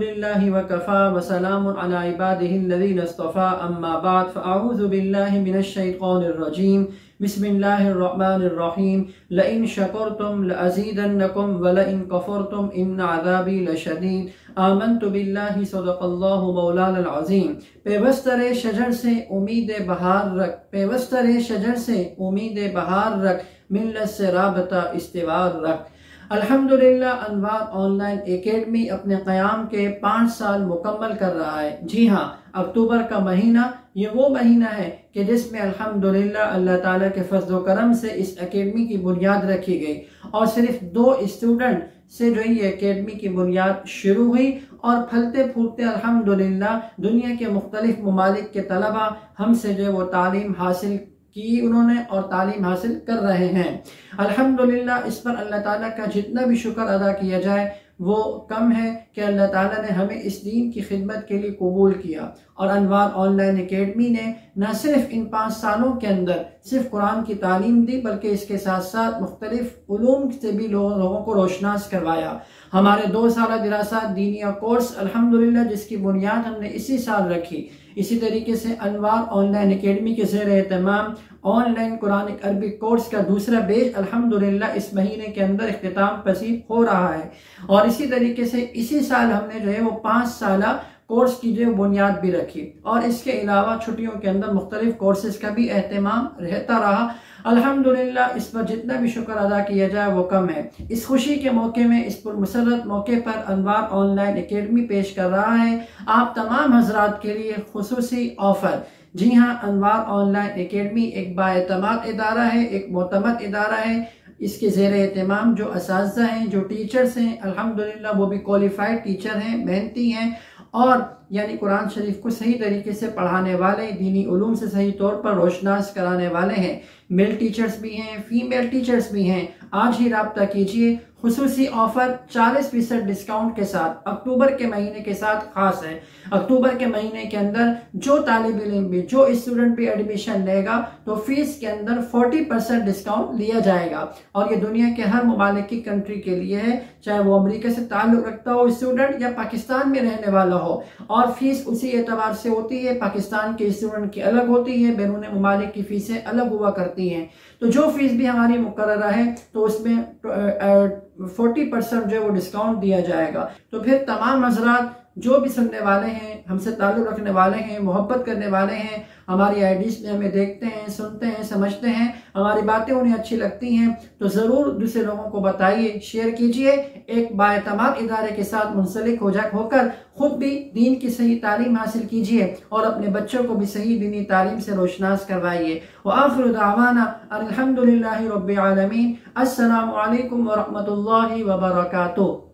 अल्हम्दुलिल्लाहि व कफ़ा व सलामुन अला इबादिहिल्लज़ीना इस्तफ़ा अम्मा बाद फ़अऊज़ु बिल्लाहि मिनश शैतानिर रजीम बिस्मिल्लाहिर रहमानिर रहीम लइन शकरतुम लअज़ीदन्नकुम व लइन कफ़रतुम इन्न अज़ाबी लशदीद आमनतु बिल्लाहि सदक़ल्लाहु मौलाना अज़ीम। पेवस्तर शजर से उम्मीद बहार रख, पेवस्तर शजर से उम्मीद बहार रख, मिल्लत से राबता इस्तिवार रख। अल्हम्दुलिल्लाह अनवार ऑनलाइन एकेडमी अपने क़याम के 5 साल मुकम्मल कर रहा है। जी हाँ, अक्टूबर का महीना ये वो महीना है कि जिसमें अल्हम्दुलिल्लाह अल्लाह ताला के फज़्ल व करम से इस एकेडमी की बुनियाद रखी गई और सिर्फ 2 स्टूडेंट से जो ये एकेडमी की बुनियाद शुरू हुई और फलते फूलते अल्हम्दुलिल्लाह दुनिया के मुख्तलिफ ममालिक के तलबा हमसे जो वो तालीम हासिल की उन्होंने और तालीम हासिल कर रहे हैं। अल्हम्दुलिल्लाह इस पर अल्लाह ताला का जितना भी शुक्र अदा किया जाए वो कम है कि अल्लाह ताला ने हमें इस दीन की खिदमत के लिए कबूल किया और अनवार ऑनलाइन एकेडमी ने न सिर्फ इन 5 सालों के अंदर सिर्फ कुरान की तालीम दी बल्कि इसके साथ साथ मुख्तलिफ उलूम से भी लोगों को रोशनास करवाया। हमारे 2 साल दिरासा दीनिया कोर्स अल्हम्दुलिल्लाह जिसकी बुनियाद हमने इसी साल रखी। इसी तरीके से अनवार ऑनलाइन एकेडमी के ज़ेर एहतमाम ऑनलाइन कुरानिक अरबिक कोर्स का दूसरा बैच अल्हम्दुलिल्लाह इस महीने के अंदर इख्तिताम पसीब हो रहा है और इसी तरीके से इसी साल हमने जो है वो 5 साला कोर्स की जो बुनियाद भी रखी और इसके अलावा छुट्टियों के अंदर मुख्तलिफ कोर्सेज का भी एहतमाम रहता रहा। अल्हम्दुलिल्लाह इस पर जितना भी शुक्र अदा किया जाए वो कम है। इस खुशी के मौके में, इस पुरमसरत मौके पर अनवार ऑनलाइन एकेडमी पेश कर रहा है आप तमाम हजरात के लिए खुसूसी ऑफर। जी हाँ, अनवार ऑनलाइन एकेडमी एक बाएतमाद इदारा है, एक मोतमद इदारा है। इसके ज़ेर एहतमाम जो असातिज़ा हैं, जो टीचर्स हैं, अल्हम्दुलिल्लाह वो भी क्वालिफाइड टीचर हैं, मेहनती हैं और यानी कुरान शरीफ को सही तरीके से पढ़ाने वाले, दीनी उलूम से सही तौर पर रोशनास कराने वाले हैं। मेल टीचर्स भी हैं, फीमेल टीचर्स भी हैं। आज ही राब्ता कीजिए। खुसूसी ऑफर 40% डिस्काउंट के साथ अक्टूबर के महीने के साथ खास है। अक्टूबर के महीने के अंदर जो तालिब इल्म भी, जो स्टूडेंट भी एडमिशन लेगा तो फीस के अंदर 40% डिस्काउंट लिया जाएगा और ये दुनिया के हर ममालिक की कंट्री के लिए है, चाहे वो अमेरिका से ताल्लुक रखता हो स्टूडेंट या पाकिस्तान में रहने वाला हो। और फीस उसी एतबार से होती है, पाकिस्तान के स्टूडेंट की अलग होती है, बैरून ममालिक की फीसें अलग हुआ करती हैं। तो जो फीस भी हमारी मुकर्ररा है तो उसमें 40% जो है वो डिस्काउंट दिया जाएगा। तो फिर तमाम हजरात जो भी सुनने वाले हैं, हमसे ताल्लुक़ रखने वाले हैं, मोहब्बत करने वाले हैं, हमारी आईडीज़ में हमें देखते हैं, सुनते हैं, समझते हैं, हमारी बातें उन्हें अच्छी लगती हैं तो ज़रूर दूसरे लोगों को बताइए, शेयर कीजिए। एक बाएतमाद इदारे के साथ मुंसलिक होकर खुद भी दीन की सही तालीम हासिल कीजिए और अपने बच्चों को भी सही दीनी तालीम से रोशनास करवाइए। व आखिरु दावाना अल्हम्दुलिल्लाहि रब्बिल आलमीन। अस्सलामु अलैकुम व रहमतुल्लाहि व बरकातुहू।